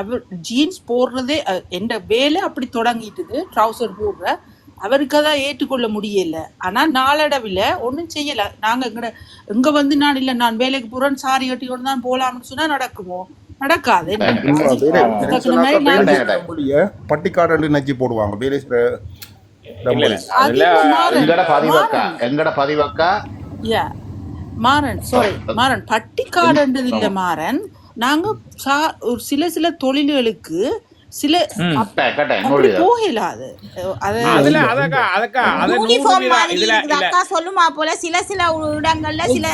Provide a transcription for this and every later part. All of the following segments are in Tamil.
அவர் ஜீன்ஸ் போடுறதே எந்த வேலை அப்படி தொடங்கிட்டுது ட்ரௌசர் போடுற அவருக்கு அதான் ஏற்றுக்கொள்ள முடியல. ஆனா நாளடைவில் ஒன்றும் செய்யல. நாங்க இங்க வந்து நான் இல்லை நான் வேலைக்கு போறேன் சாரி கட்டி கொண்டு தான் போலாம்னு சொன்னா நடக்குமோ? நடக்காது. பட்டிக்காடு நக்கி போடுவாங்க மாறன் சாரி மாறன் பட்டிக்காடுன்றது இல்ல மாறன். நாங்க ஒரு சில தொழில்களுக்கு சில போகலாது சொல்லுமா போல சில இடங்கள்ல சில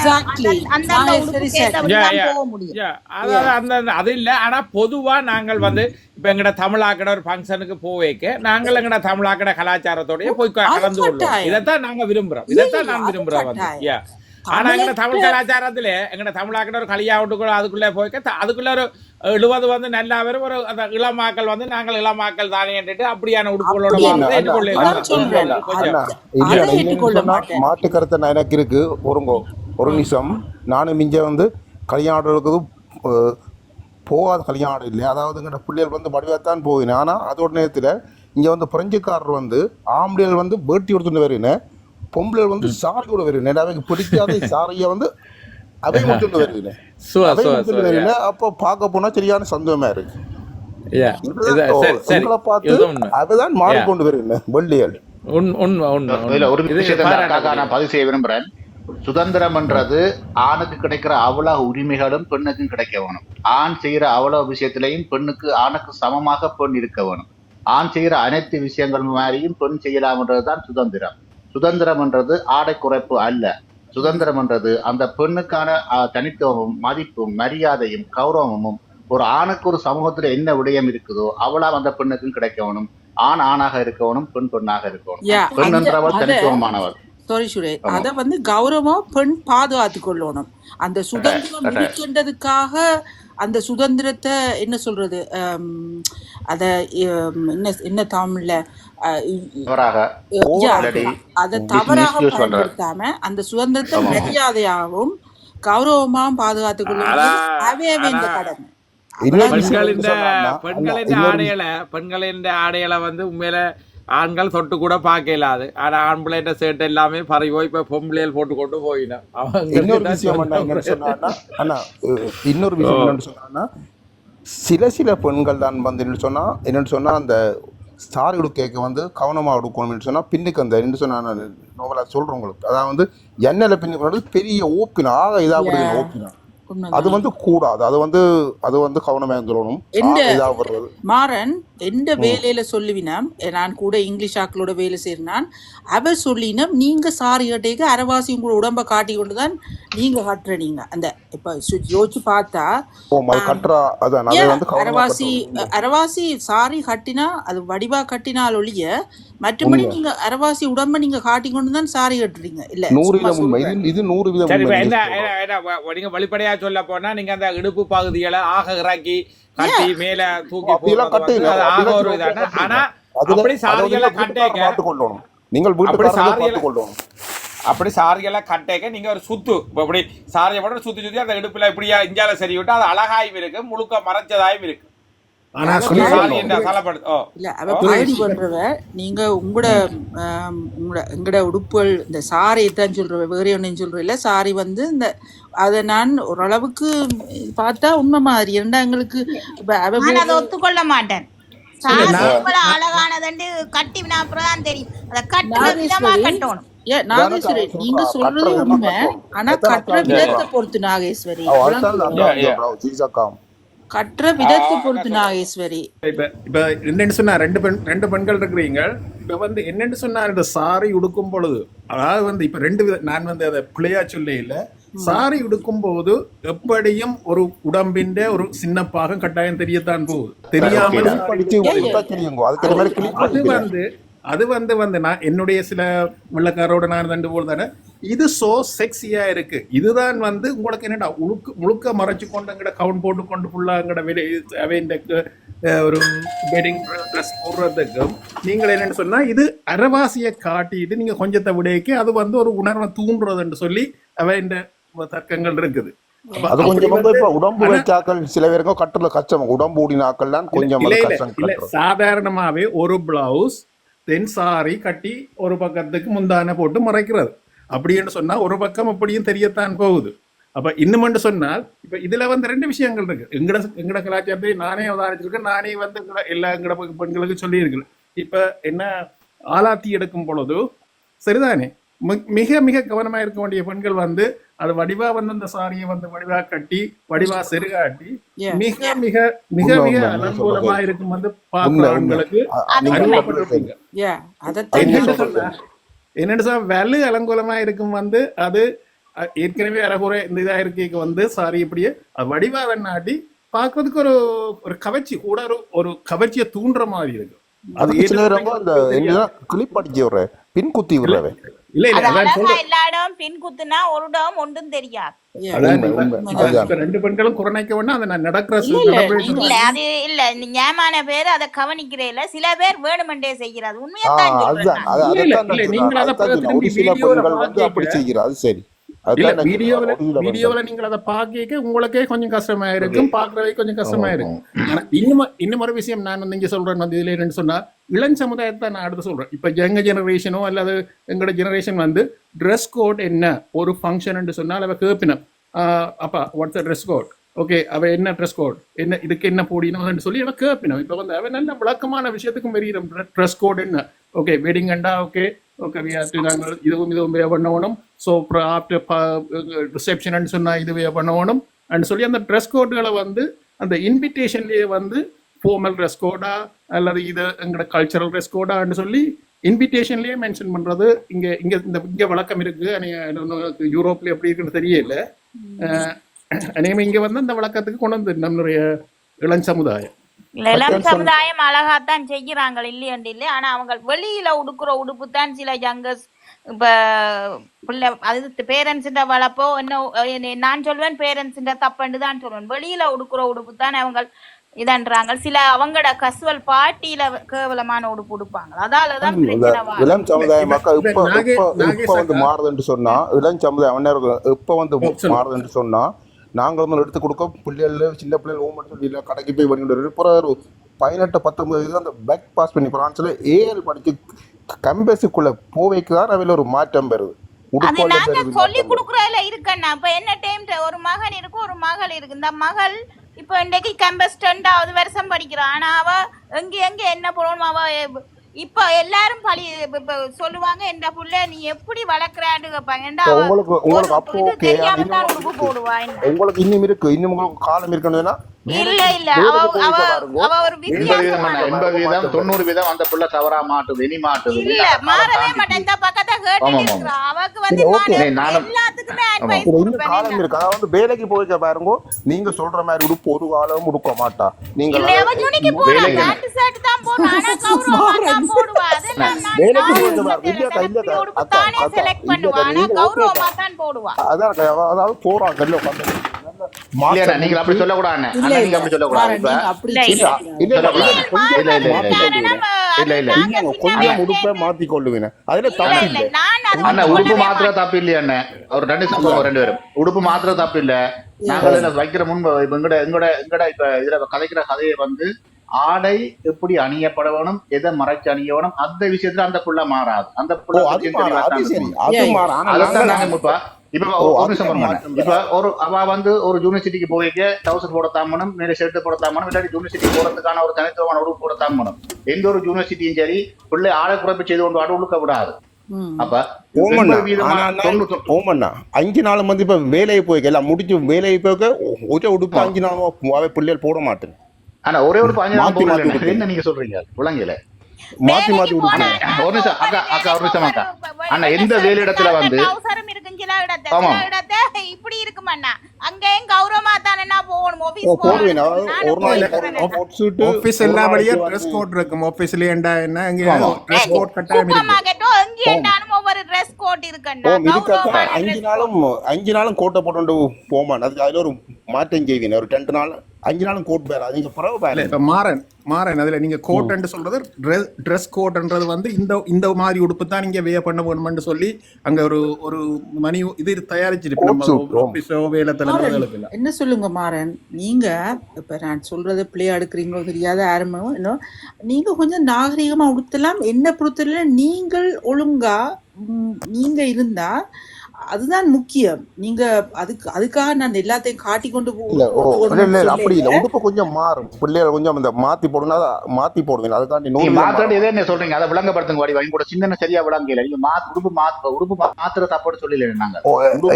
அது இல்ல. ஆனா பொதுவா நாங்கள் வந்து இப்ப எங்கட தமிழாக்கட ஒரு ஃபங்க்ஷனுக்கு போவேக்க நாங்கள் எங்கட தமிழாக்கட கலாச்சாரத்தோடய போய் கலந்து கொள்வோம். இதைத்தான் நாங்க விரும்புறோம். இதைத்தான் நான் விரும்புறேன் வந்து. ஆனா எங்க தமிழ் கலாச்சாரத்துல எங்க தமிழாக்கிட்ட ஒரு கல்யாணத்துக்குள்ள அதுக்குள்ள போய்க்க அதுக்குள்ள ஒரு 70 வந்து நல்லா வரும். ஒரு இளமாக்கள் வந்து நாங்கள் இளமாக்கள் தானே அப்படியான உடுப்புகளோட மாட்டு கருத்தை எனக்கு இருக்கு. ஒரு நிமிஷம் நானும் இங்க வந்து கல்யாணம் இருக்குது போகாத கல்யாணம் இல்லை. அதாவது எங்கட பிள்ளைகள் வந்து மடிவாத்தான் போகினேன். ஆனா அதோட நேரத்துல இங்க வந்து பிரெஞ்சுக்காரர் வந்து ஆம்பளைகள் வந்து பேட்டி கொடுத்துட்டு வருவேன், பொம்பளை வந்து சாரி கூட வருவேன். அவைக்கு பிடிக்காத சாரியை வந்து அவை கொடுத்துட்டு வருவேன். அப்போ பார்க்க போனா சரியான சந்தோஷமா இருக்கு. பார்த்து அதுதான் மாறிக்கொண்டு வருவேன் வெள்ளியல். ஒரு விஷயத்தை நான் பதிவு செய்ய விரும்புறேன். சுதந்திரம் என்றது ஆணுக்கு கிடைக்கிற அவ்வளவு உரிமைகளும் பெண்ணுக்கும் கிடைக்க வேணும். ஆண் செய்யற அவ்வளவு விஷயத்திலையும் பெண்ணுக்கு ஆணுக்கு சமமாக பெண் இருக்க வேணும். ஆண் செய்யற அனைத்து விஷயங்கள் மாதிரியும் பெண் செய்யலாம்ன்றதுதான் சுதந்திரம். சுதந்திரம் என்றது ஆடை குறைப்பு அல்ல. சுதந்திரம் என்றது அந்த பெண்ணுக்கான தனித்துவமும் மதிப்பும் மரியாதையும் கௌரவமும் ஒரு ஆணுக்கு ஒரு சமூகத்துல என்ன விடயம் இருக்குதோ அவ்வளவு அந்த பெண்ணுக்கும் கிடைக்கணும். ஆண் ஆணாக இருக்கணும், பெண் பெண்ணாக இருக்கணும். பெண் என்றவர் தனித்துவமானவர். சாரி சுரே, அத வந்து கௌரவமா பெண் பாதுகாத்து கொள்ளணும். அந்த சுதந்திரம் இருக்கின்றதுக்காக அந்த சுதந்திரத்தை என்ன சொல்றது, அத என்ன தமிழ்ல அதை தவறாக பயன்படுத்தாம அந்த சுதந்திரத்தை மரியாதையாகவும் கௌரவமாகவும் பாதுகாத்துக் கொள்ளும் இந்த கடமை. பெண்களின் ஆடைகளை வந்து உண்மையில ஆண்கள் தொட்டு கூட பார்க்க இல்லாது. ஆனா ஆண்பிள்ளைன்ற சேட்டு எல்லாமே பறிவோ இப்ப பொம்பளையில் போட்டு கொண்டு போயிடும். இன்னொரு விஷயம் என்னன்னு சொன்னா சில பெண்கள் தான் வந்து என்னன்னு சொன்னா அந்த சாரி உடுக்க வந்து கவனமாக எடுக்கணும்னு சொன்னால் பின்னுக்கு அந்த என்ன சொன்னா நோவலாக சொல்கிறேன் உங்களுக்கு. அதாவது வந்து எண்ணெயில் பின்னுக்கு பெரிய ஓப்பினா இதாக ஓப்பினா அது வந்து கூடாது. அது வந்து கவனமாக இருந்துடணும். மாறன் எந்த வேலையில சொல்லுவினாம், நான் கூட இங்கிலீஷ் ஆக்களோட வேலை செய்யறான். அவர் சொல்லினம் நீங்க சாரி கட்டைக்கு அரைவாசி உங்களோட உடம்ப காட்டி கொண்டுதான் நீங்க கட்டுறீங்க. அந்த இப்ப யோசிச்சு பார்த்தா அரைவாசி சாரி கட்டினா அது வடிவா கட்டினால் ஒழிய மற்றபடி நீங்க அரைவாசி உடம்ப நீங்க காட்டி கொண்டுதான் சாரி கட்டுறீங்க. இல்ல நீங்க வெளிப்படையா சொல்ல போனா நீங்க அந்த இடுப்பு பகுதிகளை ஆக இறக்கி கட்டி மேல தூக்கி ஆனா அப்படி சாரிகளை கட்டேக்க அப்படி சாரிகளை கட்டேக்க நீங்க ஒரு சுத்து அப்படி சாரியை போட சுத்தி அந்த இடுப்புல இப்படியா இஞ்சால சரி விட்டு அது அழகாயும் இருக்கு, முழுக்க மறைச்சதாயும் இருக்கு. நீங்க உங்களோட உடுப்புகள் இந்த சாரி தான் சொல்ற, வேற ஒன்னும் சொல்ற இல்ல. சாரி வந்து இந்த அதை நான் ஓரளவுக்கு பார்த்தா உண்மை மாதிரி இருந்தா எங்களுக்கு ஒத்துக்கொள்ள மாட்டேன். அழகானது கட்டி அப்புறம் தெரியும். நாகேஸ்வரி நீங்க சொல்றது உண்மை. ஆனா கட்டுற விதத்தை பொறுத்து நாகேஸ்வரி, கற்ற விதத்தை பொறுத்து நாகேஸ்வரி. இப்ப என்னன்னு சொன்னா ரெண்டு பெண்கள் இருக்கிறீங்க. இப்ப வந்து என்னன்னு சொன்னா இந்த சாரி உடுக்கும் பொழுது அதாவது வந்து இப்ப ரெண்டு நான் வந்து அதை பிள்ளையா சொல்ல இல்ல. சாரி உடுக்கும் போது எப்படியும் ஒரு உடம்பின் ஒரு சின்ன பாகம் கட்டாயம் தெரியத்தான் போகுது. தெரியாமல் அது வந்து நான் என்னுடைய சில வெள்ளக்காரோட நான் ரெண்டு போல் தானே இது சோ செக்ஸியா இருக்கு. இதுதான் வந்து உங்களுக்கு என்னடா முழுக்க மறைச்சு கொண்டு எங்கட கவுன் போட்டு கொண்டு ஃபுல்லா எங்கட ஒரு வெட்டிங் ட்ரெஸ் போடுறதுக்கும் நீங்கள் என்னன்னு சொன்னா இது அரைவாசியை காட்டிட்டு நீங்க கொஞ்சத்தை விடைக்கு அது வந்து ஒரு உணர்வை தூண்டுறதுன்னு சொல்லி அவைண்ட தர்க்கங்கள் இருக்குது. அப்ப அது அப்படி கொஞ்சம் வந்து வந்து இப்ப உடம்பு ஆனா வச்சாக்கள் சில பேருக்கும் கட்டுறது கஷ்டம், உடம்பு ஊடினாக்கள் தான் இல்ல கொஞ்சம் இல்ல அது இல்ல கஷ்டம் இல்ல கட்டுறது. சாதாரணமாவே ஒரு பிளவுஸ் தென் சாரி கட்டி ஒரு பக்கத்துக்கு முந்தான போட்டு மறைக்கிறது அப்படின்னு சொன்னா ஒரு பக்கம் அப்படியும் தெரியத்தான் போகுது. அப்ப இன்னும் சொன்னால் இப்ப இதுல வந்து ரெண்டு விஷயங்கள் இருக்கு. எங்கட கலாச்சாரத்தை நானே உதாரிச்சிருக்கேன். நானே வந்து எல்லா எங்கட பெண்களுக்கு சொல்லியிருக்கேன். இப்ப என்ன ஆலாத்தி எடுக்கும் பொழுது சரிதானே மிக மிக கவனமா இருக்க வேண்டிய பெண்கள் வந்து அது வடிவா வந்து அந்த சாரியை வந்து வடிவா கட்டி வடிவா செருகாட்டி Yeah. மிக மிக மிக உண்மை மிக உண்மை நீங்க அலங்கோலமா சொல்றது இருக்கும் வந்து உண்மை பார்க்குற உண்மை. ஆண்களுக்கு அது நீங்க உண்மை. சொல்றது சரி, அறிமுகப்பட்டிருப்பீங்க. அதைத்தான் அது நீங்க என்னென்னு நான் சொல்றது சொன்னா சரி. என்னென்னு சொன்னா வெள்ளு அலங்கோலமா இருக்கும் வந்து அது ஏற்கனவே அறகுறை இந்த இதா இருக்கைக்கு வந்து சாரி இப்படியே அது வடிவா நாட்டி பார்க்கறதுக்கு ஒரு ஒரு கவர்ச்சி கூட ஒரு கவர்ச்சியை தூண்டுற மாதிரி இருக்கு. அது அதுக்கு சில ஏன்னு பேரவங்க அந்த எங்களுக்கு தெரியாது. என்ன கிளிப் அடிச்சு விடுற பின் குத்தி இல்ல விடுறவன். இல்ல இல்ல அது அதான் அழகா சொல்றேன். எல்லா இடம் பின் குத்துனா ஒரு இடம் ஒன்றும் தெரியாது. Yeah. அதான் உண்மை இப்ப உண்மை இப்ப உண்மைதான். அதுதான். இப்ப ரெண்டு பெண்களும் குறைக்க வேணா அந்த நடக்கிற இல்ல இல்ல நடைமுறை நீங்க இல்ல அது இல்ல நியாயமான பேர் அதை கவனிக்கிறே இல்ல, சில பேர் வேணுமெண்டே செய்கிறது. உண்மையத்தான் சொல்றேன் அதுதான் நான். அது இல்ல இல்ல அதைத்தான் இல்ல நான் சொல்றேன். நீங்கள் அதை அதுதான் சொன்னேன். திரும்பி ஒரு சில வீடியோல பெண்கள் வந்து அப்படி பாக்க செய்கிறார், அது சரி. இல்ல அதுதான் நான் சொல்றேன். வீடியோல ஒரு சில பெண்கள் வீடியோல நீங்கள் அதை பார்க்க உங்களுக்கே கொஞ்சம் கஷ்டமா ஓகே. இருக்கும், பார்க்கறதே கொஞ்சம் கஷ்டமா இருக்கும். ஆனா இன்னும் ஒரு விஷயம் நான் வந்து இங்க சொல்றேன் வந்து இதுல என்னன்னு சொன்னா இளம் சமுதாயத்தை நான் அடுத்து சொல்றேன். இப்ப யங்க ஜெனரேஷனோ அல்லது எங்களோட ஜெனரேஷன் வந்து ட்ரெஸ் கோட் என்ன ஒரு ஃபங்க்ஷன் சொன்னால் அவ கேப்பினம் அப்பா வாட்ஸ் ட்ரெஸ் கோட், ஓகே அவ என்ன ட்ரெஸ் கோட் என்ன இதுக்கு என்ன போடணும்னு சொல்லி அவ கேப்பினம். இப்ப வந்து அவ நல்ல விளக்கமான விஷயத்துக்கும் வெறியிடும் ட்ரெஸ் கோட் என்ன, ஓகே வெட்டிங் அண்டா ஓகே ஓகே நாங்கள் இதுவும் பண்ணணும். ஸோ ஆஃப்டர் ரிசப்ஷன் சொன்னால் இதுவே பண்ணணும் அப்படின்னு சொல்லி அந்த ட்ரெஸ் கோடுகளை வந்து அந்த இன்விடேஷன்லேயே வந்து ஃபார்மல் ட்ரெஸ் கோடா அல்லது இது எங்களோட கல்ச்சரல் ட்ரெஸ் கோடான்னு சொல்லி இன்விடேஷன்லேயே மென்ஷன் பண்ணுறது இங்கே வழக்கம் இருக்குது. யூரோப்பில் எப்படி இருக்குன்னு தெரியல. அநேகமாக இங்கே வந்து அந்த வழக்கத்துக்கு கொண்டு வந்து நம்மளுடைய இளம் சமுதாயம் இளம் சமுதாயம் அழகாத்தான் செய்யறாங்க இல்லையண்டு இல்லை. ஆனா அவங்க வெளியில உடுக்குற உடுப்பு தான் சில யங்கர்ஸ் இப்ப பிள்ளை அது பேரண்ட்ஸுட வளர்ப்போ என்ன நான் சொல்வேன் பேரண்ட்ஸுட தப்புன்னு தான் சொல்லுவேன். வெளியில உடுக்குற உடுப்பு தான் அவங்க இதன்றாங்க. சில அவங்களோட கசுவல் பாட்டியில கேவலமான உடுப்பு உடுப்பாங்க. அதாலதான் பிரச்சனை வரும். இளம் சமுதாய மக்கள் இப்ப இப்ப நாகே இப்ப நாகே இப்ப வந்து சக்கா மாறுதுன்னு சொன்னா இளம் சமுதாயம் அந்நேரம் இப்ப வந்து சொல்லுங்க. மாறுதுன்னு சொன்னா நாங்கள் வந்து எடுத்து கொடுக்க பிள்ளைகள் சின்ன பிள்ளைகள் ஓமெண்ட் சொல்லி இல்லை கடைக்கு போய் பண்ணிட்டு அப்புறம் ஒரு 18-19 அந்த பேக் பாஸ் பண்ணி பிரான்ஸ்ல ஏஎல் படிச்சு கம்பேசிக்குள்ள போவைக்கு தான் அவையில் ஒரு மாற்றம் பெறுது. அது உடுப்போல நாங்க பெறுது சொல்லி மாற்றம் பெறுது. கொடுக்குறதுல இருக்கண்ணா. இப்ப என்ன டைம் ஒரு மகன் இருக்கு ஒரு மகள் இருக்கு. இந்த மகள் இப்ப இன்றைக்கு கேம்பஸ் 2வது வருஷம் படிக்கிறான். ஆனா அவ எங்க என்ன போடணும் அவ இப்ப எல்லாரும் இப்ப சொல்லுவாங்க என்ற புள்ள நீ எப்படி வளர்க்கறான்னு கேட்பாங்க. ஏண்டா அவ உங்களுக்கு ஒரு உங்களுக்கு அப்போ இது ஓகே, தெரியாம இன்னும் தான் உங்களுக்கு உடுப்பு இருக்கு, போடுவா என்ன. உங்களுக்கு இன்னும் இருக்கு, இன்னும் உங்களுக்கு காலம் இருக்கணும்னா இல்ல வேலைக்கு இல்ல அவ வேலைக்கு அவ போயிட்டு பாருங்க. அவ ஒரு 80 வித்தியாசமான 80% 90% அந்த பிள்ளை தவறா மாட்டுது, இனி மாட்டுது. இல்ல இல்லாத காலம் மாறவே தாண்டி மாட்டேன். இந்த பக்கத்தை கேட்டுட்டு ஆமா இருக்கிறா. அவக்கு சரி வந்து ஓகே, நான் நானும் எல்லாத்துக்குமே ஆமா அட்வைஸ் இன்னும் கொடுப்பேன். காலம் என்ன இருக்கு. அதாவது வேலைக்கு போய்க்க பாருங்க, நீங்க சொல்ற மாதிரி உடுப்பு ஒரு காலம் உடுக்க மாட்டா. நீங்கள் இல்ல அவ ஜுனிக்கு போறா வேலைக்கு பேண்ட் ஷர்ட் தான் போடுறா. ஆனா கௌரவமா தான் போடுவா. அதெல்லாம் நான் வேலைக்கு நான் போய்க்க பாருங்க. இல்ல இல்லக்கா இல்லக்கா செலக்ட் உடுப்பு அக்கா தானே அக்கா செலக்ட் பண்ணுவா. இல்லக்கா ஆனா நீங்க கௌரவமா ஓகேக்கா தான் போடுவா. அதான் அதாவது போறாங்க இல்ல உட்காந்து இல்லையா மாற்றம் நீங்கள் அப்படி இருக்கு. சொல்லக்கூடாது அண்ணே. இல்ல அண்ணா இல்ல நீங்க அப்படி சொல்லக்கூடாது. மாறன் இப்ப நீங்க அப்படி இல்ல இல்ல இல்ல செய்யக்கூடாது. இல்ல சொல்லக்கூடாது. இல்ல கொஞ்சம் இல்ல இல்ல மாறுறதுக்கு இல்ல இல்ல காரணம் இல்ல அது இல்ல நாங்க இல்லங்க சின்ன கொஞ்சம் உடுப்பை வயசுல மாத்தி கொள்ளுவேன், அதுல இல்ல தப்பு இல்ல இல்லை. நான் அது அண்ணா வந்து உடுப்பு சொல்லவே மாத்திர மாட்டேன். தப்பு இல்லையா அண்ணே? ஒரு 2 அதான் சம்பவம் 2 பேரும் உடுப்பு மாத்திர தப்பு இல்ல. நாங்கள் இதுல வைக்கிற முன்பு இப்ப எங்கட எங்கட எங்கட இப்ப இதுல கதைக்கிற கதையை வந்து ஆடை எப்படி அணியப்பட வேணும், எதை மறைச்சு அணிய வேணும், அந்த விஷயத்துல அந்த புள்ள மாறாது. அந்த ஓ புள்ள அது விஷயம் மாற, தெளிவா அது தான் சரி, இருக்கும். அது Yeah, yeah. மாற. ஆனா அதைத்தான் நாங்க நாங்க இப்ப ஓ ஒரு அதுல நிமிஷம் பாருங்க. மாற்றம் இப்ப பெற. அவ வந்து ஒரு யூனிவர்சிட்டிக்கு போய்க்க டவுசர் போட தாமனும், மேலே ஷர்ட் போட தாமனும், இல்லாட்டி யூனிவர்சிட்டி போறதுக்கான ஒரு தனித்துவமான உடுப்பு போட தாமனும். எந்த ஒரு யூனிவர்சிட்டியும் சரி பிள்ளை ஆளை குறைப்பு செய்து கொண்டு ஆடு உழுக்க விடாது. ம். அப்ப ஓமண்ணா 80% ஆனா 90 ஓமண்ணா 5 நாள் வந்து இப்ப வேலையை போய்க்க எல்லாம் முடிச்சு வேலையை போய்க்க ஒரு உடுப்பு 5 நாள் அவை பிள்ளைகள் போட மாட்டேன். ஆனா ஒரே ஒரு 5 நாள் மாத்தி மாத்தி போடல. உடுப்பேன், என்ன நீங்க சொல்றீங்க விளங்கல? மாத்தி வேலைக்கு மாத்தி போனா உடுப்பேன். ஒரு நிமிஷம் அக்கா அக்கா ஒரு நிமிஷம் அக்கா. அண்ணா எந்த ஷர்ட் வேலையிடத்துல இல்லாத வந்து டவுசரும் இருக்கும் சில இடத்துல. ஆமா சில இடத்துல இப்படி இருக்குமண்ணா. அங்கேயும் கௌரவமா தானே போகணும் ஓ ஆபீஸ் போடுவேன். போகணும். அதாவது நானும் ஒரு நாளைக்கு போயிருக்கிறேன். கோட் சூட்டு, ஆபீஸ் ஒரு எல்லா வழியா நாளைக்கு ட்ரெஸ் வந்து கோட் இருக்கும். ஆபீஸ்ல என்ன இங்க ஆமா ட்ரெஸ் கோட் கட்டாயம் சூப்பர் இருக்கு. மார்க்கெட்டோ எங்கே ஓம் இருந்தாலும் ஒவ்வொரு ட்ரெஸ் கோட் இருக்குண்ணா. ஓம் இதுக்காக கௌரவமான 5 ட்ரெஸ் கோட். நாளும் 5 நாளும் கோட்டை போட்டு போமான். அதுக்கு அதுல ஒரு மாற்றம் செய்வேன். ஒரு 2 நாள் 5 நாளும் கோட் பேர் நீங்க பிறகு இல்ல பேர் இப்ப மாறன் அதுல நீங்க கோட்ன்னு சொல்றது ட்ரெஸ் கோட்ன்றது வந்து இந்த மாதிரி உடுப்பு தான் நீங்க வே பண்ண வேணும்னு சொல்லி அங்க ஒரு மணி இது தயாரிச்சிருப்போம் நம்ம ஆபீஸோ வேலை தலைவர்களுக்கு எல்லாம். என்ன சொல்லுங்க மாறன், நீங்க இப்ப நான் சொல்றதை பிள்ளையா எடுக்கிறீங்களோ தெரியாத ஆரம்பம் இன்னும் நீங்க கொஞ்சம் நாகரிகமா உடுத்தலாம். என்ன பொறுத்தவரை நீங்கள் ஒழுங்கா நீங்க இருந்தா அதுதான் முக்கியம். நீங்க அதுக்காக நான் எல்லாத்தையும் காட்டி கொண்டு இல்ல அப்படி இல்ல, உடுப்பு கொஞ்சம் மாறும். பிள்ளைகள் கொஞ்சம் இந்த மாத்தி போடுவீங்க அதுக்காண்டி நீ மாத்திரம் எதை என்ன சொல்றீங்க அதை விளங்கப்படுத்துங்க. வாடி வாங்கி கூட சின்ன சரியா விளங்கல. நீங்க உடுப்பு மாத்திர தப்போட சொல்லல. நாங்க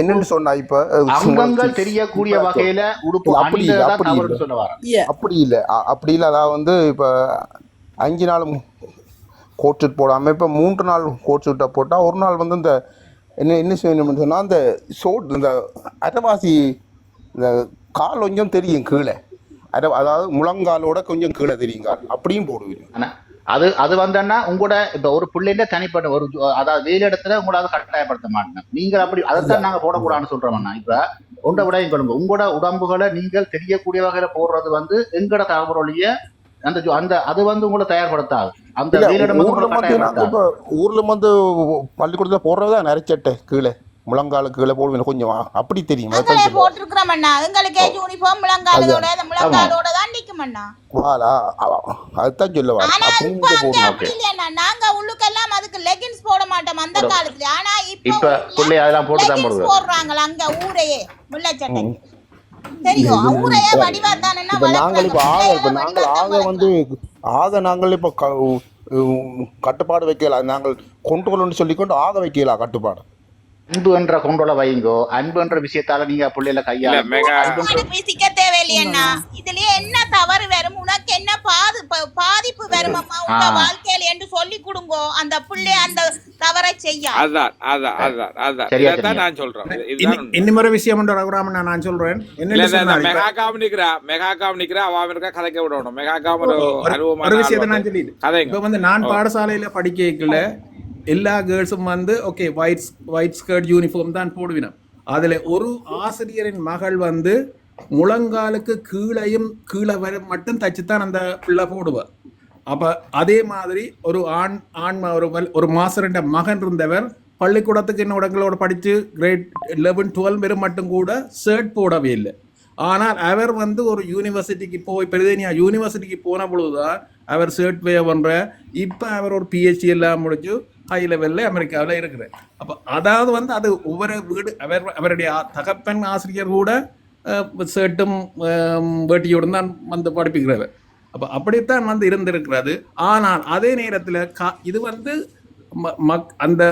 என்னன்னு சொன்னா இப்ப அங்கங்கள் தெரியக்கூடிய வகையில உடுப்பு அப்படி இல்ல அதாவது வந்து இப்ப 5 நாள் கோட் ஷூட் போடாம இப்ப 3 நாள் கோட் ஷூட்டை போட்டா ஒரு நாள் வந்து இந்த என்ன செய்யணும்னு சொன்னால் அந்த இந்த அரைவாசி இந்த கால் கொஞ்சம் தெரியும் கீழே, அதாவது முழங்காலோட கொஞ்சம் கீழே தெரியுங்க, அப்படியும் போடுவீங்க. அது வந்தோன்னா உங்களோட இப்ப ஒரு பிள்ளைல தனிப்பட்ட ஒரு அதாவது வேலை இடத்துல உங்களோட அதை கட்டாயப்படுத்த மாட்டேன். நீங்கள் அப்படி அதைத்தான் நாங்க போடக்கூடாதுன்னு சொல்றோம்னா இப்ப உண்ட விட உங்களோட உடம்புகளை நீங்கள் தெரியக்கூடிய வகையில போடுறது வந்து எங்கட தகவலொழிய அந்த அது வந்து உங்களை தயார்படுத்தாது. அந்த ஊர்ல வந்து பள்ளிக்கூடத்துல போடுறதா நிறைச்சட்டை கீழே முழங்கால கீழே போடுவீங்க கொஞ்சம் அப்படி தெரியும். போட்டிருக்கிறோம் அண்ணா, எங்களுக்கே யூனிஃபார்ம் முழங்காலோட தான் நிக்கும் அண்ணா. அதுதான் சொல்ல வரேன். நாங்க உள்ளுக்கெல்லாம் அதுக்கு லெகின்ஸ் போட மாட்டோம் அந்த காலத்துல. ஆனா இப்ப போடுறாங்க அங்க ஊரையே முள்ளச்சட்டைக்கு கட்டுப்பாடு வைக்கல. நாங்கள் கொண்டு சொல்லிக்கொண்டு ஆக வைக்கலாம் கட்டுப்பாடு. அன்பு என்ற கொண்டோல வைங்கோ. அன்பு என்ற விஷயத்தால நீங்க பிள்ளைல கையாள பேசிக்க தேவையில்லையா? இதுலயே என்ன தவறு வரும், உனக்கு என்ன பாதிப்பு வரும் உங்க வாழ்க்கையில என்று சொல்லி கொடுங்கோ. அந்த பிள்ளை அந்த தவறை செய்ய நான் சொல்றேன். இன்னொரு விஷயம் நான் சொல்றேன். கதைக்க விடணும். ஒரு விஷயத்தை நான் சொல்லிட்டு இப்ப வந்து நான் பாடசாலையில படிக்கல எல்லா கேர்ள்ஸும் வந்து ஓகே ஒயிட் ஸ்கர்ட் யூனிஃபார்ம் தான் போடுவினோம். அதில் ஒரு ஆசிரியரின் மகள் வந்து முழங்காலுக்கு கீழே வர மட்டும் தச்சுத்தான் அந்த பிள்ளை போடுவார். அப்போ அதே மாதிரி ஒரு ஒரு மாஸ்டர்ன்ற மகன் இருந்தவர் பள்ளிக்கூடத்துக்கு என்னோட படித்து கிரேட் 11, 12 பேரும் மட்டும் கூட ஷர்ட் போடவே இல்லை. ஆனால் அவர் வந்து ஒரு யூனிவர்சிட்டிக்கு பெரிதேனியா யூனிவர்சிட்டிக்கு போன பொழுதுதான் அவர் ஷர்ட் வே பண்ணுற. இப்போ அவர் ஒரு PhD எல்லாம் முடிச்சு ஹை லெவலில் அமெரிக்காவில் இருக்கிறார். அப்போ அதாவது வந்து அது ஒவ்வொரு வீடு அவருடைய தகப்பன் ஆசிரியர் கூட ஷர்ட்டும் வேட்டியோடு தான் வந்து படிப்பிக்கிறவர். அப்போ அப்படித்தான் வந்து இருந்திருக்கிறது. ஆனால் அதே நேரத்தில் இது வந்து அந்த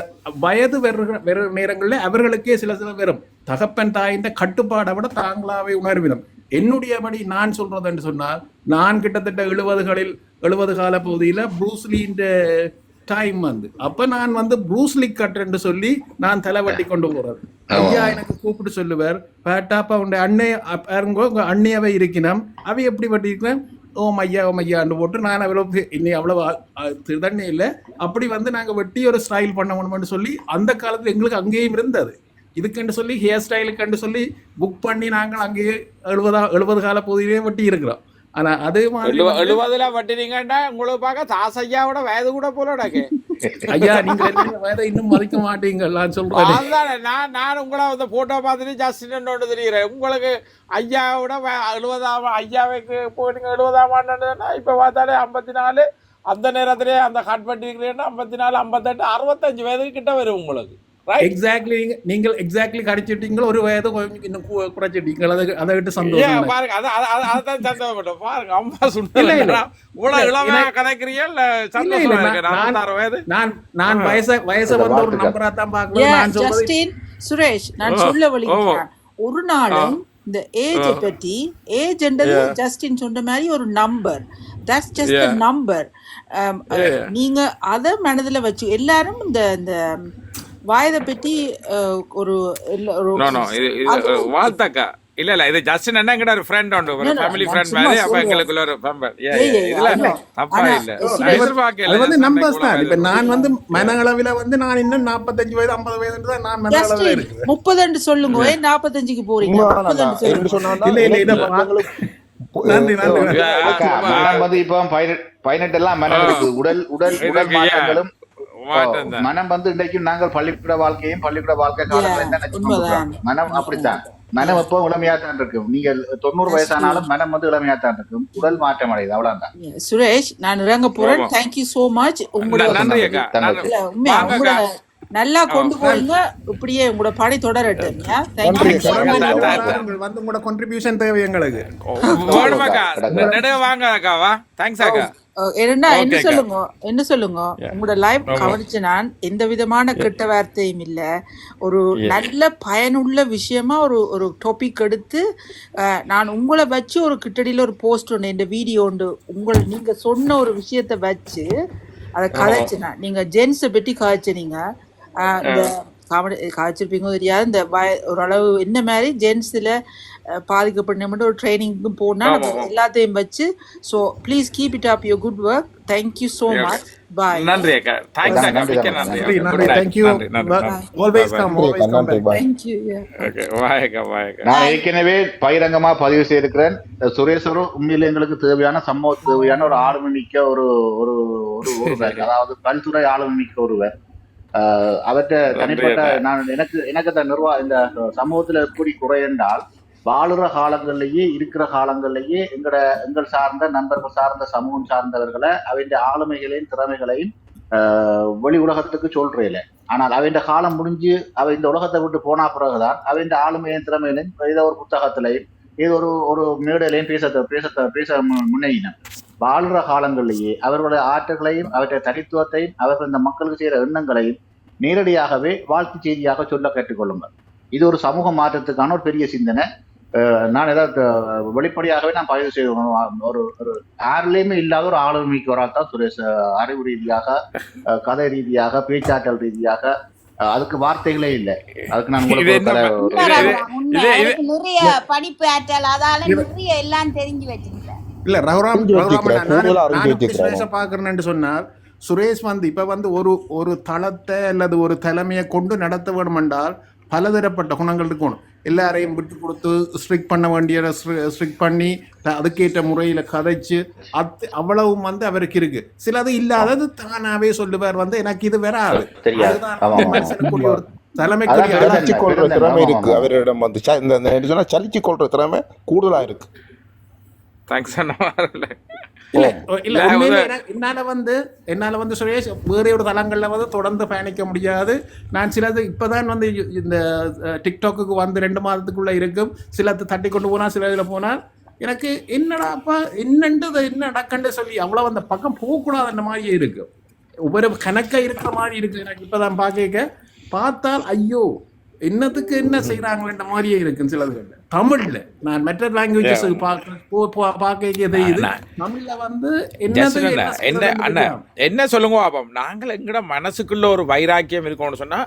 வயது வேறு நேரங்களில் அவர்களுக்கே சில வரும். தகப்பன் தாயின் கட்டுப்பாடை விட தாங்களாவே உணர்வினம். என்னுடையபடி நான் சொல்றது என்று சொன்னால் நான் கிட்டத்தட்ட 70 கால பகுதியில் ப்ரூஸ்லின்ற டைம் வந்து அப்ப நான் வந்து ப்ரூஸ்லி கட் என்று சொல்லி நான் தலைவட்டி கொண்டு போறது. ஐயா எனக்கு கூப்பிட்டு சொல்லுவார், பேட்டாப்பா உண்ட உங்க அண்ணியவை இருக்கணும் அவை எப்படி வட்டி இருக்கிறேன் ஓம் ஐயான்னு போட்டு நான் அவ்வளவு இன்னும் அவ்வளவு தண்ணி இல்லை. அப்படி வந்து நாங்கள் வெட்டி ஒரு ஸ்டைல் பண்ண வேணும்னு சொல்லி அந்த காலத்தில் எங்களுக்கு அங்கேயும் இருந்தது. இதுக்குன்னு சொல்லி ஹேர் ஸ்டைலுக்குன்னு சொல்லி புக் பண்ணி நாங்கள் அங்கேயே 70 கால பகுதியிலே வெட்டி இருக்கிறோம். ஆனா அதே மாதிரி 70 வட்டினீங்கன்னா உங்களுக்கு பார்க்க தாசையாவோட வயது கூட போலடாக்கு. ஐயா நீங்க வயதை இன்னும் மதிக்க மாட்டீங்கன்னு சொல்றேன். நான் உங்களை வந்து போட்டோ பார்த்துட்டு ஜஸ்டின் தெரியுறேன். உங்களுக்கு ஐயாவோட 70 ஐயாவுக்கு போயிட்டு 70ஆம் ஆண்டுன்னா இப்ப பார்த்தாலே 54. அந்த நேரத்திலே அந்த கட் பண்ணிக்கிறீங்கன்னா 54, 58, 65 வயதுக்கு கிட்ட வரும் உங்களுக்கு. எக்ஸாக்ட்லி நீங்கள் எக்ஸாக்ட்லி கடிச்சிட்டீங்க. ஒரு வயது இன்னும் குறைச்சிட்டீங்க. அதை விட்டு சந்தோஷம் பாருங்க. அதான் சந்தோஷப்பட்டோம் பாருங்க. அம்மா சொன்னா இளமையா கதைக்கிறீங்க. நான் வயசை வந்து ஒரு நம்பரா தான் பார்க்கிறேன். சுரேஷ் நான் சொல்ல வலிக்கிறேன். ஒரு நாளும் இந்த ஏஜ் பற்றி ஏஜ்ன்றது ஜஸ்டின் சொன்ன மாதிரி ஒரு number. That's just a number. நீங்க அதை மனதில் வச்சு எல்லாரும் இந்த வயதை பற்றி ஒரு வாழ்த்தக்கா இல்ல இது ஜஸ்டின் என்ன ஒரு ஃப்ரெண்ட் உண்டு, ஒரு ஃபேமிலி ஃப்ரெண்ட் மாதிரி. அப்ப எங்களுக்குள்ள ஒரு மெம்பர். இதுல தப்பா இல்ல. அது வந்து நம்பர்ஸ் தான். இப்ப நான் வந்து மனளவில வந்து நான் இன்னும் 45 வயது 50 வயது தான் நான் மனளவில இருக்கேன். 30 சொல்லுங்க. 45க்கு போறீங்க. 30 இல்ல நன்றி நன்றி நன்றி. அக்கா மனம் வந்து இப்போ 18 எல்லாம் மனம் இருக்கு. உடல் உடல் உடல் மாற்றங்களும் மாற்றம் தான். மனம் வந்து இன்றைக்கும் நாங்கள் பள்ளிக்கூட வாழ்க்கையும் பள்ளிக்கூட வாழ்க்கை காலங்களையும் தான் நினைச்சு கொண்டிருக்கிறோம். மனம் அப்படித்தான். மனம் எப்போ இளமையாத்தான் இருக்கும். நீங்க 90 வயசானாலும் மனம் வந்து இளமையாத்தான் இருக்கும். உடல் மாற்றம் அடையுது, அவ்வளவுதான். சுரேஷ், நான் இறங்க போறேன். Thank you so much. உங்களோட நன்றி அக்கா. இல்ல, உண்மையா உங்களோட நல்லா கொண்டு போறீங்க. இப்படியே உங்களோட பணி தொடரட்டும். வந்து உங்களோட contribution தேவை எங்களுக்கு. வேணுமாக்கா? நெடுக வாங்க அக்காவா. தேங்க்ஸ் அக்கா. என்ன சொல்லுங்க உங்களோட லைவ் கவனிச்சு நான் எந்த விதமான கெட்ட வார்த்தையும் இல்ல, ஒரு நல்ல பயனுள்ள விஷயமா ஒரு டாபிக் எடுத்து நான் உங்களை வச்சு ஒரு கிட்டடியில ஒரு போஸ்ட் ஒன்று இந்த வீடியோ உண்டு நீங்க சொன்ன ஒரு விஷயத்த வச்சு அதை கதைச்சுனா நீங்க ஜென்ஸை பற்றி கதைச்சினீங்க. இந்த காய்ச்சிருப்பீங்க தெரியாது. இந்த ஓரளவு என்ன மாதிரி ஜென்ஸில் பாதிக்கப்பட்ட மட்டும் ஒரு ட்ரைனிங்கும் போனா எல்லாத்தையும் வச்சு. So please keep it up your good work. Thank you so much. Bye. நன்றி அக்கா. தேங்க்ஸ் அக்கா. மிக்க நன்றி. நன்றி. Thank you. Always come. Thank you. Okay. Bye அக்கா. பாய் அக்கா. நான் ஏற்கனவே பகிரங்கமா பதிவு செய்திருக்கிறேன். சுரேஸ்வரும் உண்மையில எங்களுக்கு தேவையான தேவையான ஒரு ஆளுமை மிக்க ஒருவர், அதாவது பல்துறை ஆளுமை மிக்க ஒருவர். அவற்றை தனிப்பட்ட நான் எனக்கு இந்த சமூகத்துல எப்படி குறை என்றால், வாழுற காலங்கள்லயே இருக்கிற காலங்கள்லயே எங்கள் சார்ந்த நண்பர்கள் சார்ந்த சமூகம் சார்ந்தவர்களை அவருடைய ஆளுமைகளையும் திறமைகளையும் வெளி உலகத்துக்கு சொல்றேன். ஆனால் அவன் காலம் முடிஞ்சு அவ இந்த உலகத்தை விட்டு போனா பிறகுதான் அவன் ஆளுமையின் திறமைகளையும் ஏதோ ஒரு புத்தகத்திலையும் ஏதோ ஒரு மேடையிலையும் பேச முன்னேறினான். வாழ்ற காலங்களிலேயே அவர்களுடைய ஆற்றல்களையும் அவற்றை தனித்துவத்தையும் அவர்கள் இந்த மக்களுக்கு செய்கிற எண்ணங்களையும் நேரடியாகவே வாழ்த்து செய்தியாக சொல்ல கேட்டுக்கொள்ளுங்கள். இது ஒரு சமூக மாற்றத்துக்கான ஒரு பெரிய சிந்தனை. நான் ஏதாவது வெளிப்படையாகவே நான் பதிவு செய்வோம். ஒரு யாருலேயுமே இல்லாத ஒரு ஆளுமைக்கு தான் சுரேஷ். அறிவு ரீதியாக, கதை ரீதியாக, பேச்சாற்றல் ரீதியாக அதுக்கு வார்த்தைகளே இல்லை. அதுக்கு நான் நிறைய படிப்பு ஆற்றல், அதால நிறைய எல்லாம் தெரிஞ்சு வச்சிருக்கேன். இல்ல ரகுராம் பாக்குறேன்னு சொன்னார். சுரேஷ் வந்து இப்ப வந்து ஒரு தளத்தை அல்லது ஒரு தலைமையை கொண்டு நடத்த வேண்டும் என்றால் பலதரப்பட்ட குணங்கள் இருக்கணும். எல்லாரையும் விட்டு கொடுத்து ஸ்ட்ரிக் பண்ண வேண்டிய ஸ்ட்ரிக் பண்ணி அதுக்கேற்ற முறையில கதைச்சு அவ்வளவும் வந்து அவருக்கு இருக்கு. சிலது இல்லாதது தானாவே சொல்லுவார். வந்து எனக்கு இது வராது. மனுஷனுக்குரிய ஒரு தலைமைக்குரிய திறமை இருக்கு அவரிடம். வந்து சலிச்சு கொள்ற திறமை கூடுதலா இருக்கு. என்னால வந்து சுரேஷ் வேற ஒரு தளங்கள்ல வந்து தொடர்ந்து பயணிக்க முடியாது. நான் சிலது இப்பதான் வந்து இந்த டிக்டாக்கு வந்து 2 மாதத்துக்குள்ள இருக்கும். சிலது தட்டி கொண்டு போனா சில இதுல போனா எனக்கு என்னடாப்பா என்னன்றது என்ன நடக்கண்டு சொல்லி அவ்வளவு அந்த பக்கம் போகக்கூடாது அந்த மாதிரியே இருக்கு. ஒவ்வொரு கணக்க இருக்கிற மாதிரி இருக்கு. எனக்கு இப்பதான் பார்த்தால் ஐயோ என்னத்துக்கு என்ன செய்யறாங்கன்ற மாதிரியே இருக்கு. சிலது தமிழ்ல நான் மற்ற லாங்குவேஜஸ் பார்க்க தெரியுது. தமிழ்ல வந்து என்ன சொல்லுங்க பாப்போம். நாங்கள் எங்கட மனசுக்குள்ள ஒரு வைராக்கியம் இருக்கணும்னு சொன்னா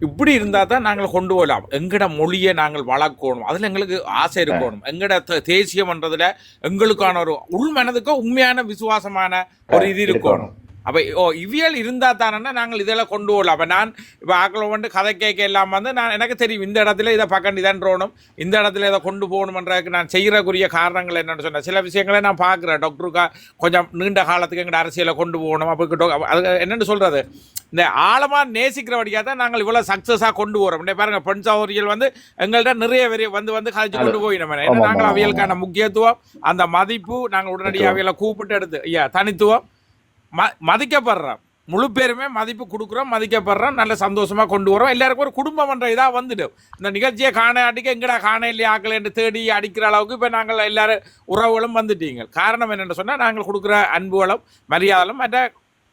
இப்படி இருந்தா தான் நாங்கள் கொண்டு போகலாம். எங்கட மொழியை நாங்கள் வளர்க்கணும், அதுல எங்களுக்கு ஆசை இருக்கணும். எங்கட தேசியம்ன்றதுல எங்களுக்கான ஒரு உள் மனதுக்கு உண்மையான விசுவாசமான ஒரு இது இருக்கணும். அப்போ இவியல் இருந்தா தானே நாங்கள் இதெல்லாம் கொண்டு போகலாம். அப்போ நான் இப்போ ஆக்களை வந்து கதை கேட்க எல்லாம் வந்து எனக்கு தெரியும் இந்த இடத்துல இதை பக்கம் இதன்றோணும், இந்த இடத்துல இதை கொண்டு போகணுன்றதுக்கு நான் செய்கிறக்குரிய காரணங்கள் என்னென்னு சொன்னேன். சில விஷயங்களை நான் பார்க்குறேன். டாக்டருக்கா கொஞ்சம் நீண்ட காலத்துக்கு எங்கள்ட அரசியலை கொண்டு போகணும். அப்போ அது என்னென்னு சொல்கிறது, இந்த ஆழமாக நேசிக்கிறபடியாக தான் நாங்கள் இவ்வளோ சக்ஸஸாக கொண்டு போகிறோம். பாருங்க, பெண் சௌகரியல் வந்து எங்கள்கிட்ட நிறைய பேர் வந்து கழிச்சு கொண்டு போயிடும். ஏன்னா நாங்கள் அவியலுக்கான முக்கியத்துவம், அந்த மதிப்பு, நாங்கள் உடனடியாக அவியலை கூப்பிட்டு எடுத்து தனித்துவம் மதிக்கப்படுறோம். முழு பேருமே மதிப்பு கொடுக்குறோம், மதிக்கப்படுறோம், நல்ல சந்தோஷமா கொண்டு வரோம். எல்லாருக்கும் ஒரு குடும்பம் என்ற இதாக வந்துடும். இந்த நிகழ்ச்சியை காண அடிக்க எங்கடா காண இல்லையா ஆக்கலை என்று தேடி அடிக்கிற அளவுக்கு இப்போ நாங்கள் எல்லாரும் உறவுகளும் வந்துட்டீங்க. காரணம் என்னென்னு சொன்னால் நாங்கள் கொடுக்குற அன்புகளும் மரியாதைகளும் மற்ற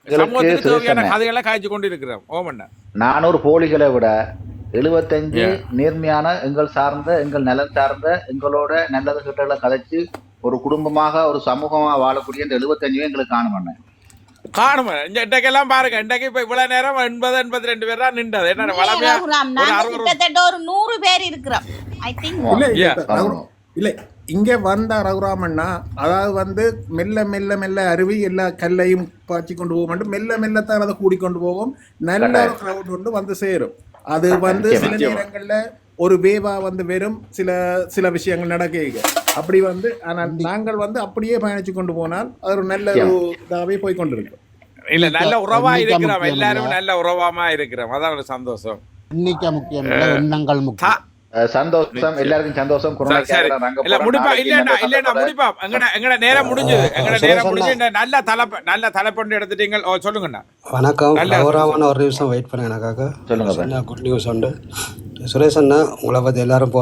சமூகத்துக்கு தேவையான கதைகளை காய்ச்சி கொண்டு இருக்கிறோம். ஓமண்ணா, 400 போலிகளை விட 75 நேர்மையான எங்கள் சார்ந்த எங்கள் நலன் சார்ந்த எங்களோட நல்லது கிட்டங்களை கதைச்சு ஒரு குடும்பமாக ஒரு சமூகமாக வாழக்கூடிய இந்த 75 எங்களுக்கு காணுமண்ண காணும். இன்றைக்கெல்லாம் பாருங்க, இன்றைக்கு இப்ப இவ்வளவு நேரம் 80-82 பேர் தான் நின்றது. என்ன வளமையா கிட்டத்தட்ட ஒரு 100 பேர் இருக்கிறோம். இல்ல இங்க வந்த ரகுராமண்ணா, அதாவது வந்து மெல்ல மெல்ல மெல்ல அருவி எல்லா கல்லையும் பாய்ச்சி கொண்டு போகும். மெல்ல மெல்லத்தான் அதை கூடிக்கொண்டு போகும். நல்ல ஒரு கிரவுட் வந்து சேரும். அது வந்து சில நேரங்கள்ல ஒரு வேவா வந்து வெறும் சில விஷயங்கள் நடக்க அப்படி வந்து ஆனால் நாங்கள் வந்து அப்படியே பயணிச்சு கொண்டு போனால் அது ஒரு நல்ல இதாகவே போய் கொண்டிருக்கும். இல்ல நல்ல உறவா இருக்கிறோம், எல்லாரும் நல்ல உறவாமா இருக்கிறோம், அதான் ஒரு சந்தோஷம். இன்னைக்கு முக்கியம் இல்ல, எண்ணங்கள் முக்கியம். சந்தோஷம், எல்லாருக்கும் சந்தோஷம். முடிப்பா எங்கட நேரம் முடிஞ்சது, நல்ல தலைப்பண்டு எடுத்துட்டீங்க. சொல்லுங்கண்ணா. வணக்கம். கௌரவமான ஒரு நிமிஷம் வெயிட் பண்ண எனக்காக சொல்லுங்க. குட் நியூஸ் உண்டு சுரேஷ் அண்ணா, உங்களை பத்தி எல்லாரும்